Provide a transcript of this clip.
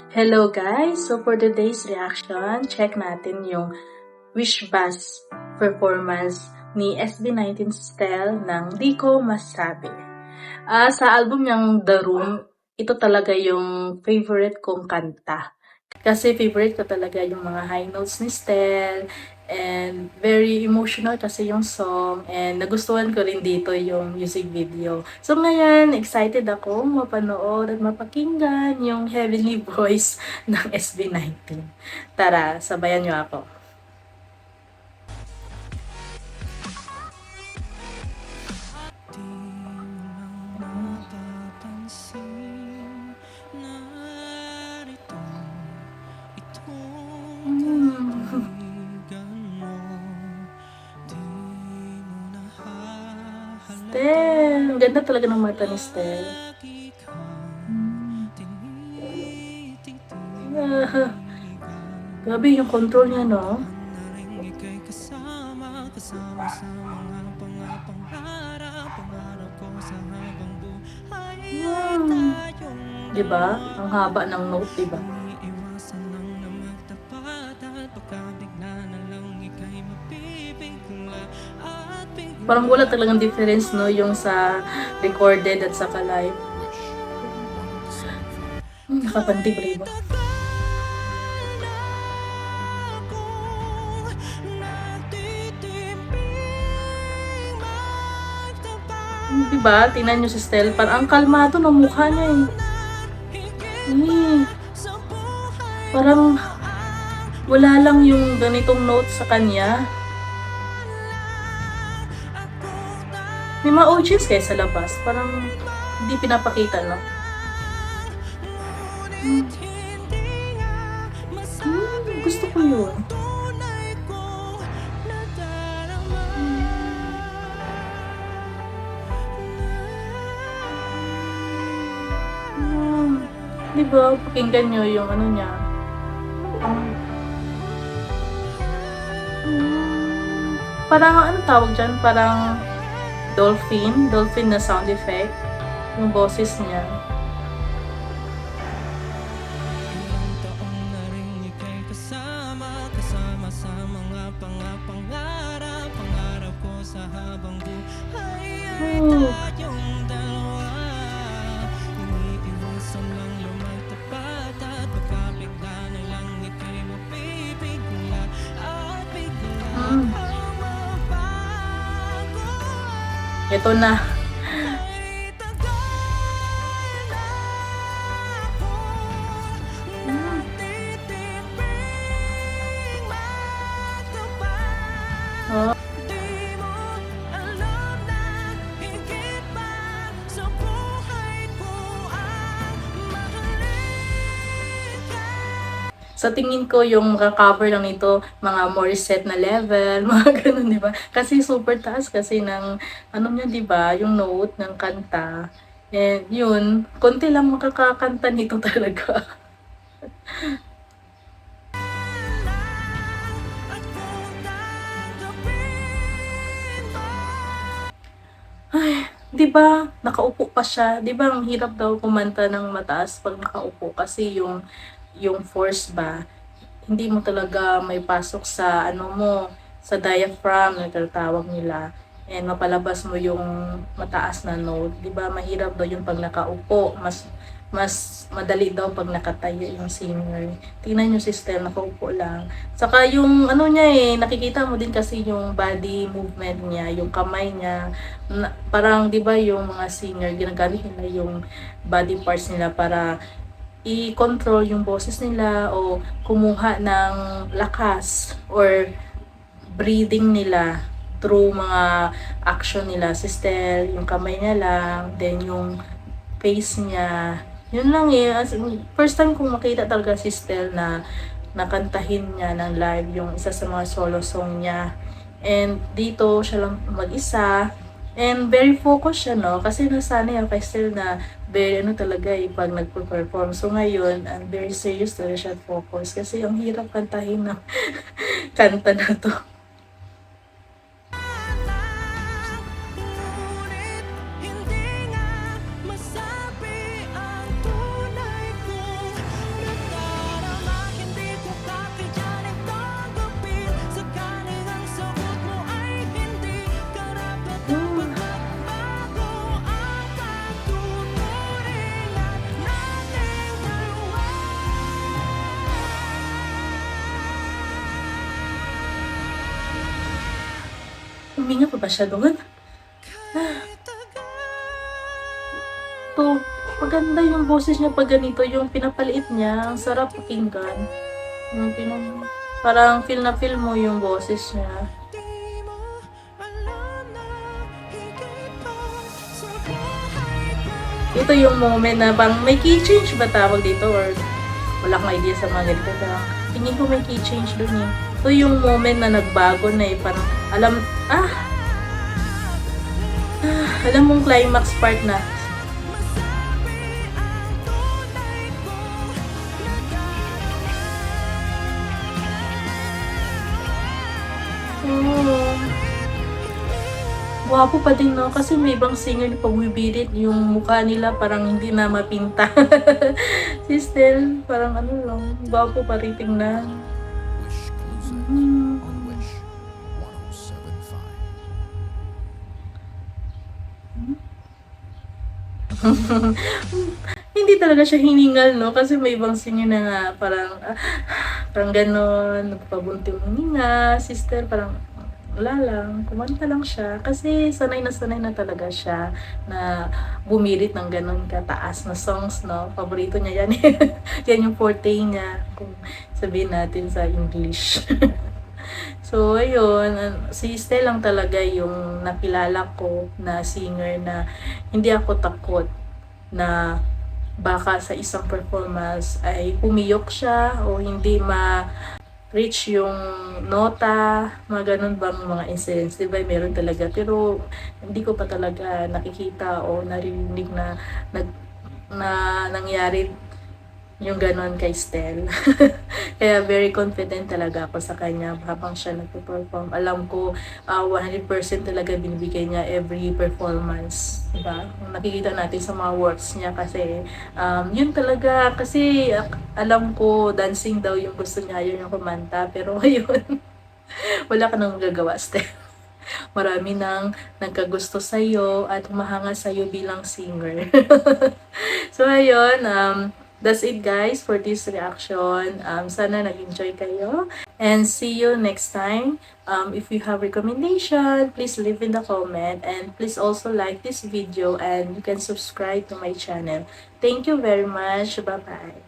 Hello guys! So for today's reaction, check natin yung Wish Bus performance ni SB19 Style ng Di Ko Masabi. Sa album niyang The Room, ito talaga yung favorite kong kanta. Kasi favorite ko talaga yung mga high notes ni Stell and very emotional kasi yung song and nagustuhan ko rin dito yung music video. So ngayon, excited ako mapanood at mapakinggan yung heavenly voice ng SB19. Tara, sabayan niyo ako. Stel, ang ganda talaga ng mata ni Stel. Grabe yung control niya, no? Diba? Ang haba ng note, diba? Parang wala talagang difference, no? Yung sa recorded at saka live. Nakapantig pa rin ba? Diba? Tingnan nyo si Stel. Parang ang kalmado ng mukha niya eh. Parang wala lang yung ganitong note sa kanya. May mga audience kaya sa labas. Parang hindi pinapakita, no? Gusto ko yun. Diba? Pakinggan nyo yung ano niya. Parang ano tawag dyan? Parang dolphin na sound effect. Yung boses niya. Sa mga pangarap ko sa habang buhay ay tayong dalawa. Iniiwasan lang lumagtapat at pagkabigla na lang ika'y mapipigla at bigla mabago. Ito na. Oh. Sa tingin ko, yung maka-cover lang nito, mga Morissette na level, mga ganun, di ba? Kasi super taas kasi ng, ano niya, di ba? Yung note ng kanta. And yun, konti lang makakakanta nito talaga. Ay, 'di ba? Nakaupo pa siya. 'Di ba ang hirap daw kumanta ng mataas pag nakaupo kasi yung force ba, hindi mo talaga may pasok sa ano mo, sa diaphragm na tinatawag nila. And mapalabas mo yung mataas na note. 'Di ba? Mahirap daw yung pag nakaupo. Mas madali daw pag nakatayo yung singer. Tingnan nyo si Stell, nakaupo lang. Saka yung ano niya nakikita mo din kasi yung body movement niya, yung kamay niya. Parang 'di ba yung mga singer, ginagamit nila yung body parts nila para i-control yung boses nila o kumuha ng lakas or breathing nila through mga action nila. Si Stell, yung kamay niya lang, then yung face niya. Yun lang first time kong makita talaga si Stell na nakantahin niya ng live yung isa sa mga solo song niya. And dito siya lang mag-isa. And very focused siya, no? Kasi nasanay ako kay Stell na very ano talaga pag nagpo-perform. So ngayon, I'm very serious talaga siya focus. Kasi ang hirap kantahin ng kanta na to. Huminga pa ba siya doon? To, maganda yung boses niya pag ganito, yung pinapaliit niya, ang sarap pakinggan. Yung parang feel na feel mo yung boses niya. Di mo alam na higit pa sa buhay ko. Ito yung moment na bang may key change ba tawag dito or wala akong idea sa mga ganito lang. Tingin ko may key change dun eh. Ito yung moment na nagbago na eh. Parang alam mong climax part na. Masabi ang tunay kong Oh. Gwapo pa din no kasi may ibang singer na pagbibirit yung mukha nila parang hindi na mapinta. Si Stel parang ano lang, gwapo pa rin tingnan. Wish closing Mm. on Wish 1075. Hindi talaga siya hiningal no kasi may ibang singer na nga parang ganon, nagpabunting hininga, sister parang wala lang, kumanta lang siya kasi sanay na talaga siya na bumirit ng ganon kataas na songs no, paborito niya yan. Yan yung forte niya kung sabihin natin sa English. So, ayun, si Estelle lang talaga yung nakilala ko na singer na hindi ako takot na baka sa isang performance ay pumiyok siya o hindi ma-reach yung nota, mga ganun bang mga incidents, di ba? Meron talaga. Pero hindi ko pa talaga nakikita o narinig na nangyari yung ganon kay Stel. Kaya very confident talaga ako sa kanya habang siya nagpo-perform. Alam ko 100% talaga binibigay niya every performance, diba? Nakikita natin sa mga works niya kasi yun talaga kasi alam ko dancing daw yung gusto niya, yun yung kumanta, pero ayun wala ka nang magagawa, Stel. Marami nang nagkagusto sa'yo at humahanga sa'yo bilang singer. So, ayun, that's it guys for this reaction. Sana nag-enjoy kayo. And see you next time. If you have recommendation, please leave in the comment. And please also like this video and you can subscribe to my channel. Thank you very much. Bye-bye.